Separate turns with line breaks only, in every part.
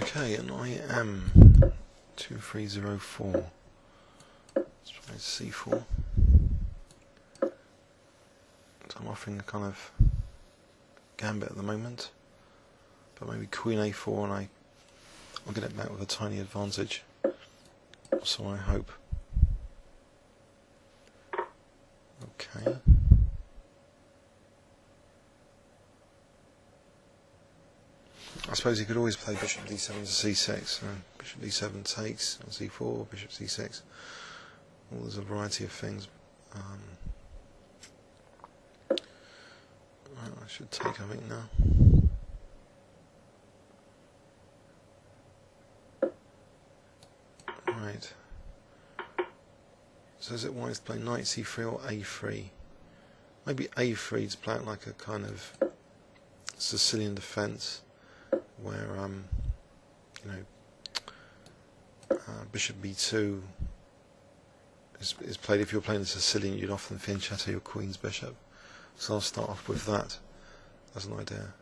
Okay, and I am 2304. Let's try c4. So I'm offering a kind of gambit at the moment, but maybe queen a4 and I'll get it back with a tiny advantage. So I hope. Okay. I suppose you could always play bishop d7 to c6. Bishop d7 takes on c4, bishop c6. Well, there's a variety of things. Right, I should take, I think, now. Right. So is it wise to play knight c3 or a3? Maybe a3 to play it like a kind of Sicilian defence, where bishop b2 is played. If you're playing the Sicilian, you'd often fianchetto your queen's bishop. So I'll start off with that as an idea.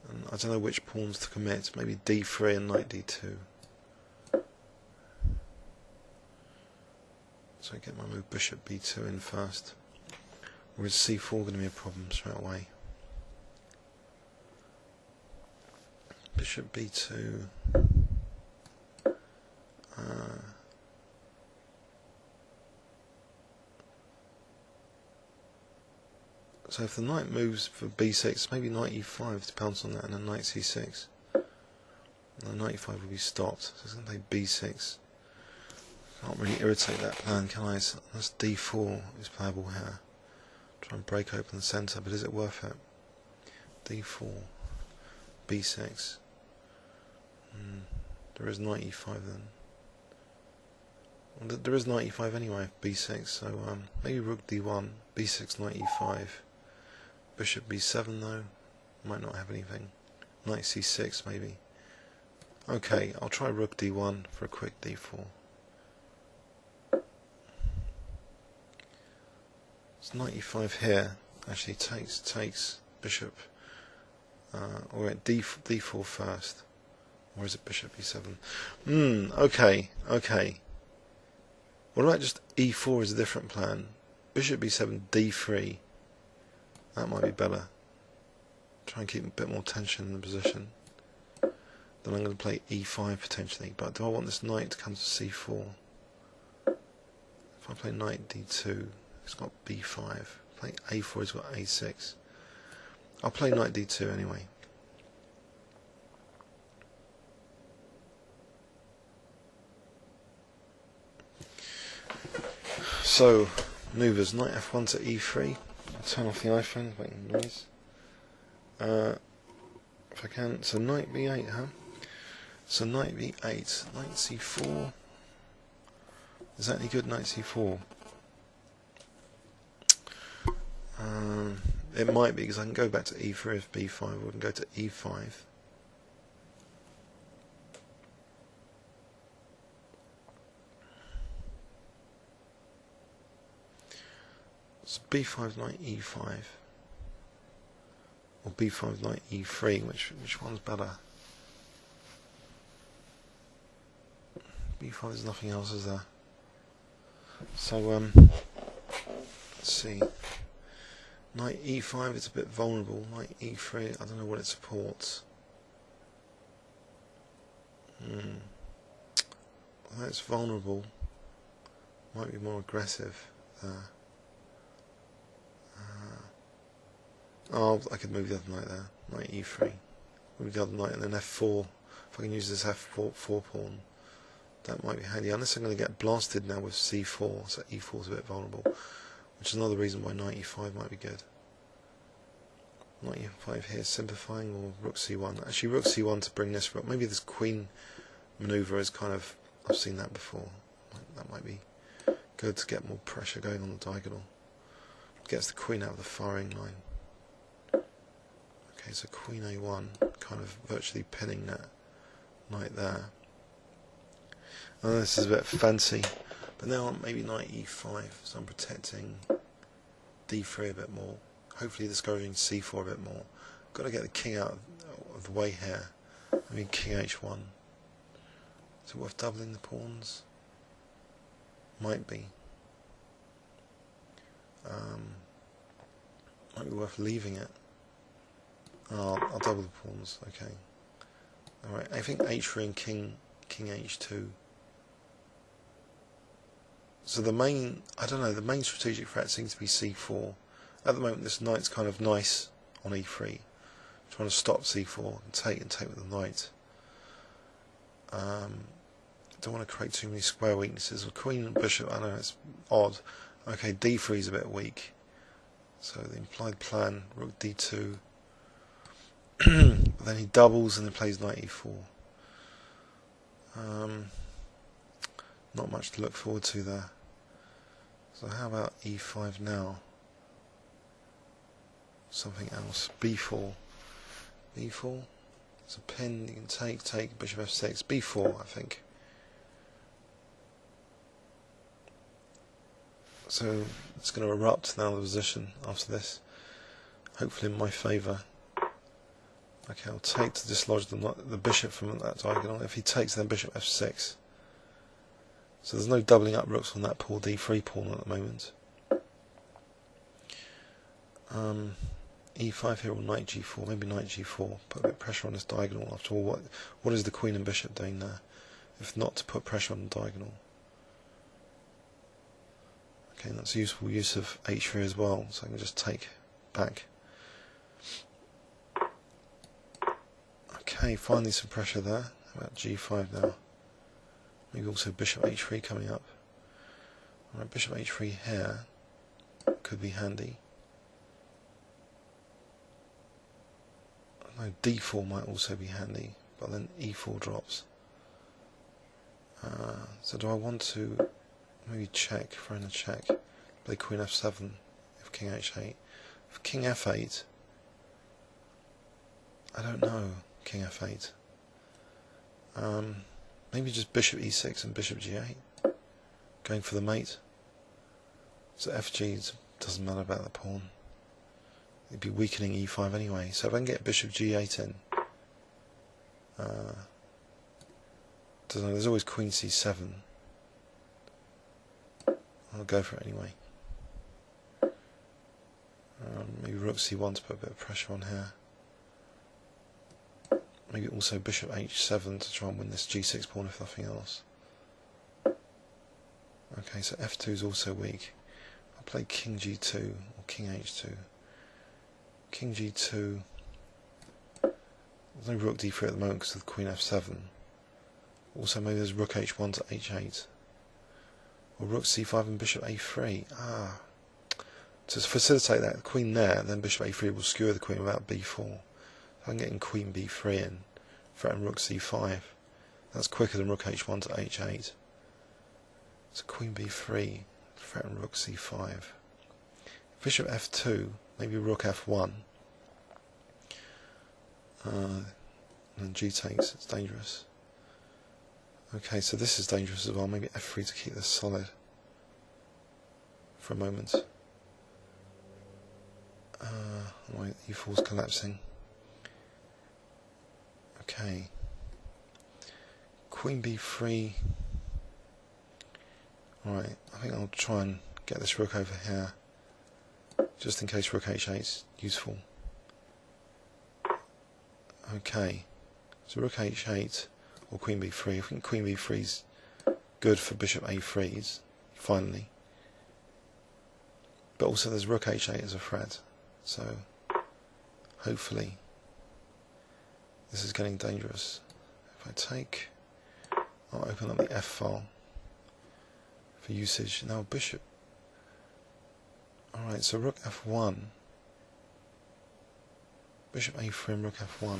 And I don't know which pawns to commit. Maybe d3 and knight d2. So I get my move bishop b2 in first. Or is c4 going to be a problem straight away? Bishop b2. So if the knight moves for b6, maybe knight e5 to pounce on that, and then knight c6. And then knight e5 will be stopped. So it's going to play b6. Can't really irritate that plan, can I? So that's d4 is playable here. Try and break open the centre, but is it worth it? d4, b6. There is knight e5 then. Well, there is knight e5 anyway, b6, so maybe rook d1, b6, knight e5. Bishop b7 though, might not have anything. Knight c6 maybe. Okay, I'll try rook d1 for a quick d4. So knight e5 here actually takes bishop, or at d4 first, or is it bishop e7? Okay. What about just e4 is a different plan? Bishop b7, d3. That might be better. Try and keep a bit more tension in the position. Then I'm going to play e5 potentially, but do I want this knight to come to c4? If I play knight d2, it's got b5. Play a4, it's got a6. I'll play knight d2 anyway. So, maneuvers, knight f1 to e3. I'll turn off the iPhone, making noise. If I can, so knight b8, huh? So knight b8, knight c4. Is that any good, knight c4? It might be, because I can go back to e3 if b5, or I can go to e5. So b5 knight e5, or b5 knight e3. Which one's better? b5 there's nothing else, is there? So let's see. Knight e5 is a bit vulnerable. Knight e3, I don't know what it supports. Although it's vulnerable, might be more aggressive there. Oh, I could move the other knight there. Knight e3. Move the other knight and then f4. If I can use this f4 pawn, that might be handy. Unless I'm going to get blasted now with c4, so e4 is a bit vulnerable. Which is another reason why knight e5 might be good. Knight e5 here, simplifying, or rook c1. Actually, rook c1 to bring this rook. Maybe this queen maneuver is kind of... I've seen that before. That might be good to get more pressure going on the diagonal. Gets the queen out of the firing line. Okay, so queen a1, kind of virtually pinning that knight there. Oh, this is a bit fancy. But now maybe knight e5, so I'm protecting d3 a bit more. Hopefully discouraging c4 a bit more. Got to get the king out of the way here. Maybe king h1. Is it worth doubling the pawns? Might be. Might be worth leaving it. Oh, I'll double the pawns. Okay. All right. I think h3 and king h2. So the main, I don't know, the main strategic threat seems to be c4. At the moment, this knight's kind of nice on e3, trying to stop c4 and take with the knight. Don't want to create too many square weaknesses. With queen and bishop, I know it's odd. Okay, d3 is a bit weak. So the implied plan, rook d2. But then he doubles and then plays knight e4. Not much to look forward to there. So how about e5 now? Something else. b4. b4. It's a pin. You can take. Bishop f6. b4, I think. So it's going to erupt now, the position after this. Hopefully in my favour. Okay, I'll take to dislodge the bishop from that diagonal. If he takes, then bishop f6. So there's no doubling up rooks on that poor d3 pawn at the moment. e5 here or knight g4, maybe knight g4. Put a bit of pressure on this diagonal. After all, what is the queen and bishop doing there? If not to put pressure on the diagonal. Okay, that's a useful use of h3 as well, so I can just take back. Okay, finally some pressure there. How about g5 now? Maybe also bishop h3 coming up. Alright, bishop h3 here could be handy. No, d4 might also be handy, but then e4 drops. So do I want to maybe check, throw in a check, play queen f7 if king h8. If king f8, I don't know, king f8. Maybe just bishop e6 and bishop g8, going for the mate. So fg doesn't matter about the pawn. It'd be weakening e5 anyway. So if I can get bishop g8 in, doesn't know, there's always queen c7. I'll go for it anyway. Maybe rook c1 to put a bit of pressure on here. Maybe also bishop h7 to try and win this g6 pawn if nothing else. Okay, so f2 is also weak. I'll play king g2 or king h2. King g2. There's no rook d3 at the moment because of the queen f7. Also maybe there's rook h1 to h8. Or rook c5 and bishop a3. To facilitate that, the queen there, then bishop a3 will skewer the queen without b4. I'm getting queen b3 in, threaten rook c5. That's quicker than rook h1 to h8. So queen b3, threaten rook c5. Bishop f2, maybe rook f1. And g takes, it's dangerous. Okay, so this is dangerous as well. Maybe f3 to keep this solid for a moment. e4's collapsing. Okay. Queen b3. Alright, I think I'll try and get this rook over here, just in case rook h8 is useful. Okay, so rook h8 or queen b3. I think queen b3 is good for bishop a3s, finally. But also there's rook h8 as a threat, so hopefully this is getting dangerous. If I take, I'll open up the F file for usage. Now bishop. Alright, so rook f1. Bishop a3 and rook f1.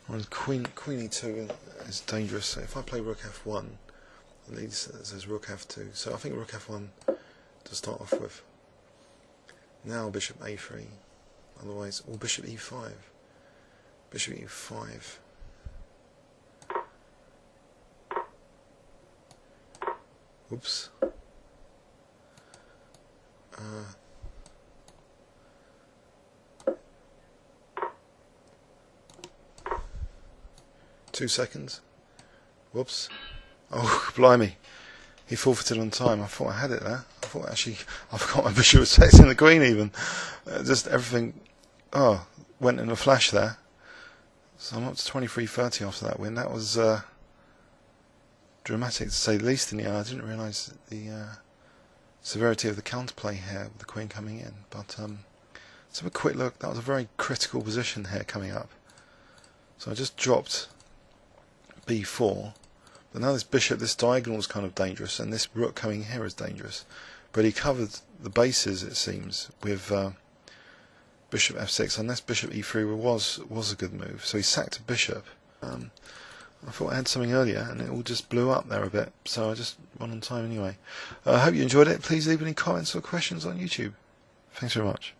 Alright, queen e2 is dangerous. So if I play rook f1, at least there's rook f2. So I think rook f1 to start off with. Now bishop a3. Otherwise, or bishop e5. Bishop e5. Oops. 2 seconds. Whoops. Oh, blimey. He forfeited on time. I thought I had it there. I thought actually I forgot my bishop was facing the queen even. Just everything went in a flash there. So I'm up to 23-30 after that win. That was dramatic to say the least in the end. I didn't realise the severity of the counterplay here with the queen coming in. But let's have a quick look. That was a very critical position here coming up. So I just dropped b4. But now this bishop, this diagonal is kind of dangerous, and this rook coming here is dangerous. But he covered the bases, it seems, with bishop f6, unless bishop e3 was a good move. So he sacked a bishop. I thought I had something earlier, and it all just blew up there a bit. So I just won on time anyway. I hope you enjoyed it. Please leave any comments or questions on YouTube. Thanks very much.